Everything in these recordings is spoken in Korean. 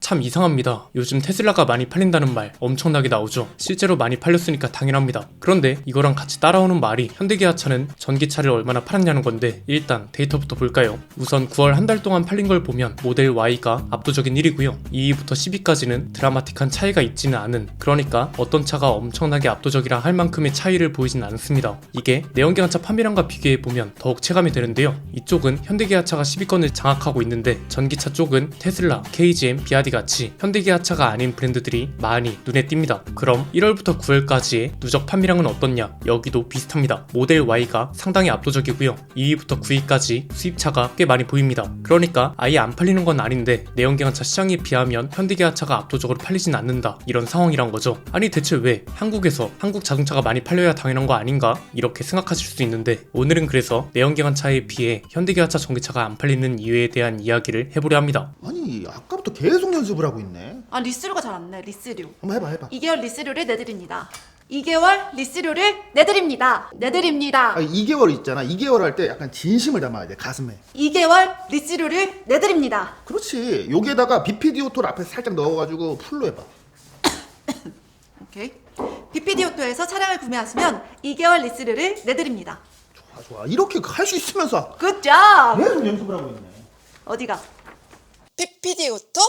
참 이상합니다. 요즘 테슬라가 많이 팔린다는 말 엄청나게 나오죠. 실제로 많이 팔렸으니까 당연합니다. 그런데 이거랑 같이 따라오는 말이 현대기아차는 전기차를 얼마나 팔았냐는 건데, 일단 데이터부터 볼까요? 우선 9월 한 달 동안 팔린 걸 보면 모델 Y가 압도적인 1위고요. 2위부터 10위까지는 드라마틱한 차이가 있지는 않은, 그러니까 어떤 차가 엄청나게 압도적이라 할 만큼의 차이를 보이진 않습니다. 이게 내연기관차 판매량과 비교해보면 더욱 체감이 되는데요. 이쪽은 현대기아차가 10위권을 장악하고 있는데, 전기차 쪽은 테슬라, KGM, 비아디 같이 현대기아차가 아닌 브랜드들이 많이 눈에 띕니다. 그럼 1월부터 9월까지의 누적 판매량은 어떻냐? 여기도 비슷합니다. 모델 Y가 상당히 압도적이고요. 2위부터 9위까지 수입차가 꽤 많이 보입니다. 그러니까 아예 안 팔리는 건 아닌데 내연기관차 시장에 비하면 현대기아차가 압도적으로 팔리진 않는다, 이런 상황이란 거죠. 아니 대체 왜 한국에서 한국 자동차가 많이 팔려야 당연한 거 아닌가? 이렇게 생각하실 수도 있는데, 오늘은 그래서 내연기관차에 비해 현대기아차 전기차가 안 팔리는 이유에 대한 이야기를 해보려 합니다. 아니 아까부터 계속 연습을 하고 있네. 아, 리스료가 잘 안 내. 리스료. 한번 해봐. 2개월 리스료를 내드립니다. 2개월 리스료를 내드립니다. 내드립니다. 2개월 있잖아. 2개월 할 때 약간 진심을 담아야 돼, 가슴에. 2개월 리스료를 내드립니다. 그렇지. 여기에다가 BPD 오토를 앞에 살짝 넣어가지고 풀로 해봐. 오케이. BPD 오토에서 차량을 구매하시면 2개월 리스료를 내드립니다. 좋아. 이렇게 할 수 있으면서 굿잡! 계속 연습을 하고 있네. 어디가? BPD 오토?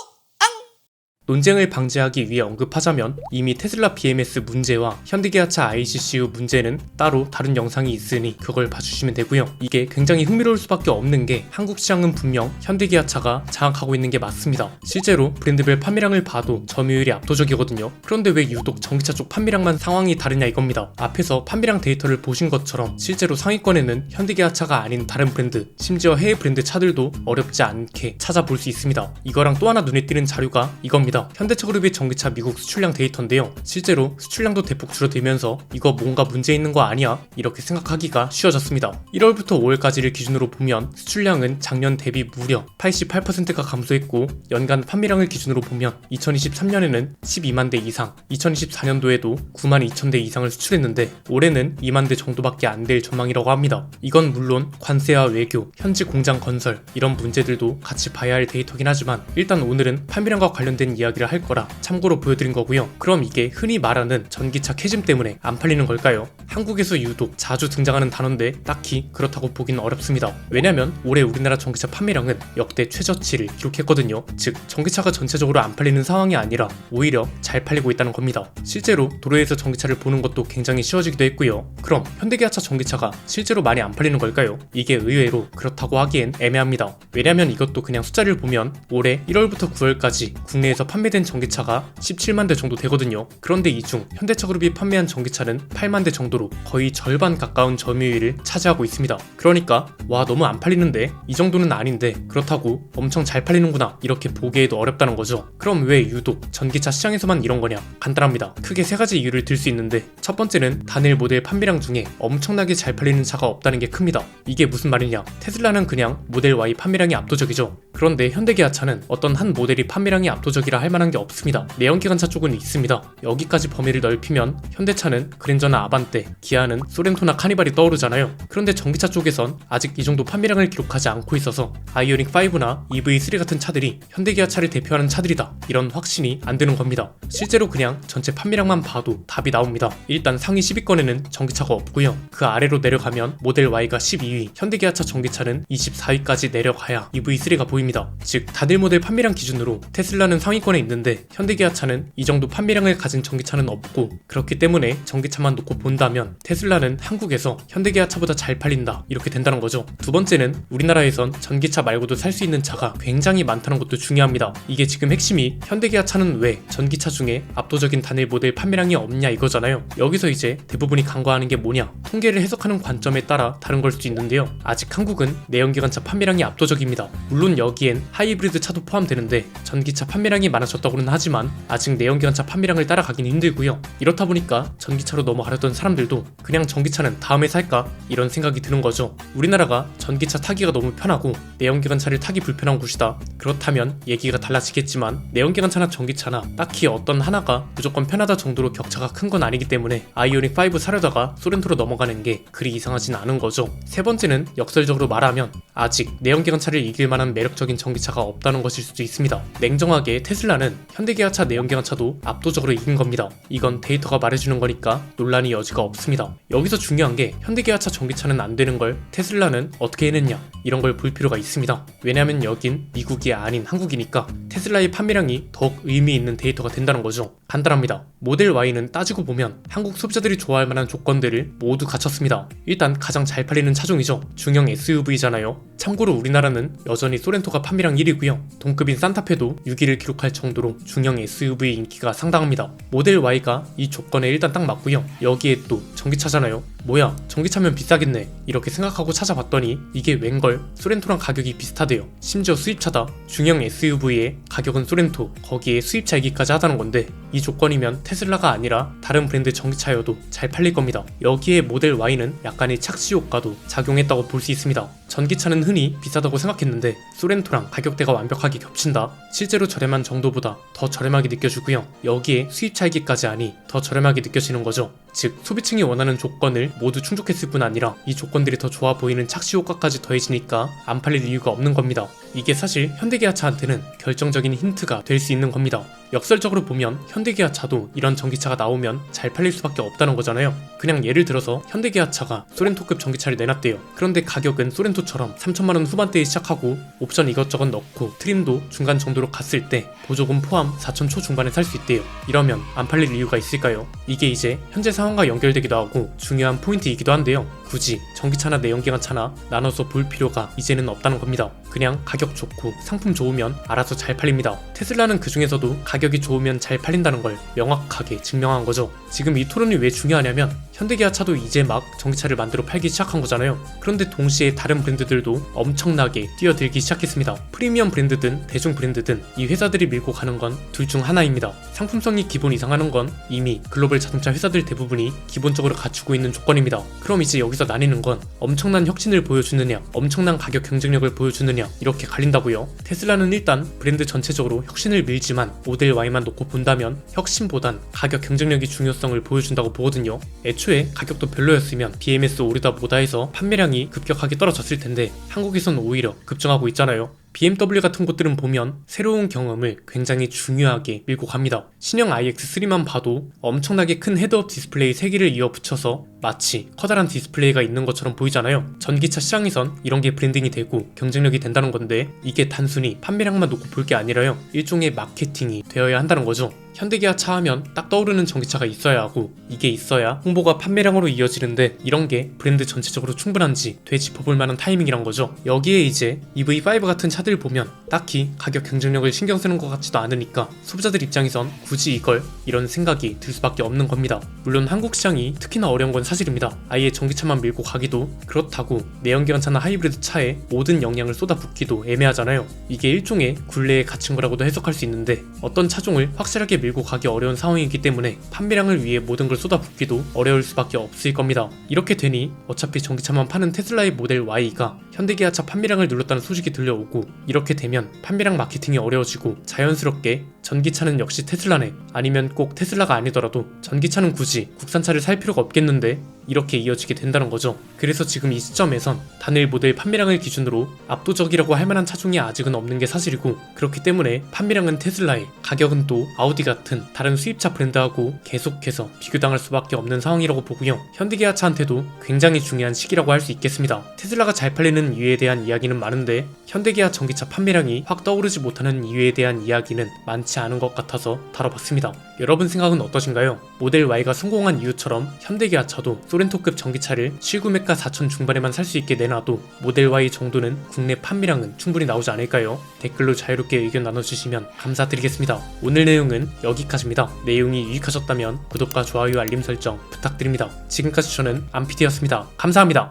논쟁을 방지하기 위해 언급하자면, 이미 테슬라 BMS 문제와 현대기아차 ICCU 문제는 따로 다른 영상이 있으니 그걸 봐주시면 되고요. 이게 굉장히 흥미로울 수밖에 없는 게, 한국 시장은 분명 현대기아차가 장악하고 있는 게 맞습니다. 실제로 브랜드별 판매량을 봐도 점유율이 압도적이거든요. 그런데 왜 유독 전기차 쪽 판매량만 상황이 다르냐 이겁니다. 앞에서 판매량 데이터를 보신 것처럼 실제로 상위권에는 현대기아차가 아닌 다른 브랜드, 심지어 해외 브랜드 차들도 어렵지 않게 찾아볼 수 있습니다. 이거랑 또 하나 눈에 띄는 자료가 이겁니다. 현대차그룹의 전기차 미국 수출량 데이터인데요. 실제로 수출량도 대폭 줄어들면서 이거 뭔가 문제 있는 거 아니야? 이렇게 생각하기가 쉬워졌습니다. 1월부터 5월까지를 기준으로 보면 수출량은 작년 대비 무려 88%가 감소했고, 연간 판매량을 기준으로 보면 2023년에는 12만 대 이상, 2024년도에도 9만 2천 대 이상을 수출했는데 올해는 2만 대 정도밖에 안 될 전망이라고 합니다. 이건 물론 관세와 외교, 현지 공장 건설 이런 문제들도 같이 봐야 할 데이터긴 하지만, 일단 오늘은 판매량과 관련된 이야기를 할 거라 참고로 보여드린 거고요. 그럼 이게 흔히 말하는 전기차 캐즘 때문에 안 팔리는 걸까요? 한국에서 유독 자주 등장하는 단어인데 딱히 그렇다고 보기는 어렵습니다. 왜냐면 올해 우리나라 전기차 판매량은 역대 최저치를 기록했거든요. 즉 전기차가 전체적으로 안 팔리는 상황이 아니라 오히려 잘 팔리고 있다는 겁니다. 실제로 도로에서 전기차를 보는 것도 굉장히 쉬워지기도 했고요. 그럼 현대기아차 전기차가 실제로 많이 안 팔리는 걸까요? 이게 의외로 그렇다고 하기엔 애매합니다. 왜냐면 이것도 그냥 숫자를 보면 올해 1월부터 9월까지 국내에서 판매된 전기차가 17만 대 정도 되거든요. 그런데 이 중 현대차그룹이 판매한 전기차는 8만 대 정도로 거의 절반 가까운 점유율을 차지하고 있습니다. 그러니까 와, 너무 안 팔리는데? 이 정도는 아닌데 그렇다고 엄청 잘 팔리는구나, 이렇게 보기에도 어렵다는 거죠. 그럼 왜 유독 전기차 시장에서만 이런 거냐? 간단합니다. 크게 세 가지 이유를 들 수 있는데, 첫 번째는 단일 모델 판매량 중에 엄청나게 잘 팔리는 차가 없다는 게 큽니다. 이게 무슨 말이냐? 테슬라는 그냥 모델 Y 판매량이 압도적이죠. 그런데 현대기아차는 어떤 한 모델이 판매량이 압도적이라 할 만한 게 없습니다. 내연기관차 쪽은 있습니다. 여기까지 범위를 넓히면 현대차는 그랜저나 아반떼, 기아는 소렌토나 카니발이 떠오르잖아요. 그런데 전기차 쪽에선 아직 이 정도 판매량을 기록하지 않고 있어서 아이오닉 5나 EV3 같은 차들이 현대기아차를 대표하는 차들이다, 이런 확신이 안 드는 겁니다. 실제로 그냥 전체 판매량만 봐도 답이 나옵니다. 일단 상위 10위권에는 전기차가 없고요. 그 아래로 내려가면 모델 Y가 12위, 현대기아차 전기차는 24위까지 내려가야 EV3가 보입니다. 즉 단일 모델 판매량 기준으로 테슬라는 상위권에 있는데 현대기아차는 이 정도 판매량을 가진 전기차는 없고, 그렇기 때문에 전기차만 놓고 본다면 테슬라는 한국에서 현대기아차보다 잘 팔린다, 이렇게 된다는 거죠. 두 번째는 우리나라에선 전기차 말고도 살 수 있는 차가 굉장히 많다는 것도 중요합니다. 이게 지금 핵심이 현대기아차는 왜 전기차 중에 압도적인 단일 모델 판매량이 없냐 이거잖아요. 여기서 이제 대부분이 간과하는 게 뭐냐? 통계를 해석하는 관점에 따라 다른 걸 수도 있는데요. 아직 한국은 내연기관차 판매량이 압도적입니다. 물론 여기엔 하이브리드 차도 포함되는데 전기차 판매량이 많아졌다고는 하지만 아직 내연기관차 판매량을 따라가긴 힘들고요. 이렇다 보니까 전기차로 넘어가려던 사람들도 그냥 전기차는 다음에 살까? 이런 생각이 드는 거죠. 우리나라가 전기차 타기가 너무 편하고 내연기관차를 타기 불편한 곳이다. 그렇다면 얘기가 달라지겠지만 내연기관차나 전기차나 딱히 어떤 하나가 무조건 편하다 정도로 격차가 큰 건 아니기 때문에 아이오닉 5 사려다가 소렌토로 넘어가는 게 그리 이상하진 않은 거죠. 세 번째는 역설적으로 말하면 아직 내연기관차를 이길 만한 매력적인 전기차가 없다는 것일 수도 있습니다. 냉정하게 테슬라 테슬라는 현대기아차 내연기관차도 압도적으로 이긴 겁니다. 이건 데이터가 말해주는 거니까 논란이 여지가 없습니다. 여기서 중요한 게 현대기아차 전기차는 안 되는 걸 테슬라는 어떻게 해냈냐, 이런 걸 볼 필요가 있습니다. 왜냐면 여긴 미국이 아닌 한국이니까 테슬라의 판매량이 더욱 의미 있는 데이터가 된다는 거죠. 간단합니다. 모델 Y는 따지고 보면 한국 소비자들이 좋아할 만한 조건들을 모두 갖췄습니다. 일단 가장 잘 팔리는 차종이죠. 중형 SUV잖아요. 참고로 우리나라는 여전히 소렌토가 판매량 1위고요. 동급인 산타페도 6위를 기록할 정도로 중형 SUV 인기가 상당합니다. 모델 Y가 이 조건에 일단 딱 맞고요. 여기에 또 전기차잖아요. 뭐야, 전기차면 비싸겠네, 이렇게 생각하고 찾아봤더니 이게 웬걸 소렌토랑 가격이 비슷하대요. 심지어 수입차다. 중형 SUV의 가격은 소렌토, 거기에 수입차 얘기까지 하다는 건데, 이 조건이면 테슬라가 아니라 다른 브랜드 전기차여도 잘 팔릴 겁니다. 여기에 모델 Y는 약간의 착시 효과도 작용했다고 볼 수 있습니다. 전기차는 흔히 비싸다고 생각했는데 소렌토랑 가격대가 완벽하게 겹친다. 실제로 저렴한 정도보다 더 저렴하게 느껴지고요. 여기에 수입차이기까지 하니 더 저렴하게 느껴지는 거죠. 즉 소비층이 원하는 조건을 모두 충족했을 뿐 아니라 이 조건들이 더 좋아 보이는 착시 효과까지 더해지니까 안 팔릴 이유가 없는 겁니다. 이게 사실 현대기아차한테는 결정적인 힌트가 될 수 있는 겁니다. 역설적으로 보면 현대기아차도 이런 전기차가 나오면 잘 팔릴 수밖에 없다는 거잖아요. 그냥 예를 들어서 현대기아차가 소렌토급 전기차를 내놨대요. 그런데 가격은 소렌토처럼 3천만원 후반대에 시작하고 옵션 이것저것 넣고 트림도 중간 정도로 갔을 때 보조금 포함 4천 초중반에 살 수 있대요. 이러면 안 팔릴 이유가 있을까요? 이게 이제 현재 상황과 연결되기도 하고 중요한 포인트이기도 한데요. 굳이 전기차나 내연기관차나 나눠서 볼 필요가 이제는 없다는 겁니다. 그냥 가격 좋고 상품 좋으면 알아서 잘 팔립니다. 테슬라는 그 중에서도 가격이 좋으면 잘 팔린다는 걸 명확하게 증명한 거죠. 지금 이 토론이 왜 중요하냐면 현대기아차도 이제 막 전기차를 만들어 팔기 시작한 거잖아요. 그런데 동시에 다른 브랜드들도 엄청나게 뛰어들기 시작했습니다. 프리미엄 브랜드든 대중 브랜드든 이 회사들이 밀고 가는 건 둘 중 하나입니다. 상품성이 기본 이상하는 건 이미 글로벌 자동차 회사들 대부분이 기본적으로 갖추고 있는 조건입니다. 그럼 이제 여기서 나뉘는 건 엄청난 혁신을 보여주느냐, 엄청난 가격 경쟁력을 보여주느냐, 이렇게 갈린다고요. 테슬라는 일단 브랜드 전체적으로 혁신을 밀지만 모델 Y만 놓고 본다면 혁신보단 가격 경쟁력이 중요성을 보여준다고 보거든요. 애초에 가격도 별로였으면 BMS 오르다 보다 해서 판매량이 급격하게 떨어졌을 텐데 한국에선 오히려 급증하고 있잖아요. BMW 같은 곳들은 보면 새로운 경험을 굉장히 중요하게 밀고 갑니다. 신형 iX3만 봐도 엄청나게 큰 헤드업 디스플레이 3개를 이어 붙여서 마치 커다란 디스플레이가 있는 것처럼 보이잖아요. 전기차 시장에선 이런 게 브랜딩이 되고 경쟁력이 된다는 건데 이게 단순히 판매량만 놓고 볼 게 아니라요. 일종의 마케팅이 되어야 한다는 거죠. 현대기아차 하면 딱 떠오르는 전기차가 있어야 하고 이게 있어야 홍보가 판매량으로 이어지는데 이런 게 브랜드 전체적으로 충분한지 되짚어볼 만한 타이밍이란 거죠. 여기에 이제 EV5 같은 차들 보면 딱히 가격 경쟁력을 신경 쓰는 것 같지도 않으니까 소비자들 입장에선 굳이 이걸 이런 생각이 들 수밖에 없는 겁니다. 물론 한국 시장이 특히나 어려운 건 사실입니다. 아예 전기차만 밀고 가기도 그렇다고 내연기관차나 하이브리드 차에 모든 역량을 쏟아붓기도 애매하잖아요. 이게 일종의 굴레에 갇힌 거라고도 해석할 수 있는데 어떤 차종을 확실하게 밀고 가기 어려운 상황이기 때문에 판매량을 위해 모든 걸 쏟아붓기도 어려울 수밖에 없을 겁니다. 이렇게 되니 어차피 전기차만 파는 테슬라의 모델 Y가 현대기아차 판매량을 눌렀다는 소식이 들려오고 이렇게 되면 판매량 마케팅이 어려워지고 자연스럽게 전기차는 역시 테슬라네, 아니면 꼭 테슬라가 아니더라도 전기차는 굳이 국산차를 살 필요가 없겠는데, 이렇게 이어지게 된다는 거죠. 그래서 지금 이 시점에선 단일 모델 판매량을 기준으로 압도적이라고 할 만한 차종이 아직은 없는 게 사실이고, 그렇기 때문에 판매량은 테슬라에, 가격은 또 아우디 같은 다른 수입차 브랜드하고 계속해서 비교당할 수밖에 없는 상황이라고 보고요. 현대기아차한테도 굉장히 중요한 시기라고 할 수 있겠습니다. 테슬라가 잘 팔리는 이유에 대한 이야기는 많은데 현대기아 전기차 판매량이 확 떠오르지 못하는 이유에 대한 이야기는 많지 않은 것 같아서 다뤄봤습니다. 여러분 생각은 어떠신가요? 모델 Y가 성공한 이유처럼 현대기아차도 소렌토급 전기차를 실구매가 4천 중반에만 살 수 있게 내놔도 모델 Y 정도는 국내 판매량은 충분히 나오지 않을까요? 댓글로 자유롭게 의견 나눠주시면 감사드리겠습니다. 오늘 내용은 여기까지입니다. 내용이 유익하셨다면 구독과 좋아요, 알림 설정 부탁드립니다. 지금까지 저는 안PD였습니다. 감사합니다.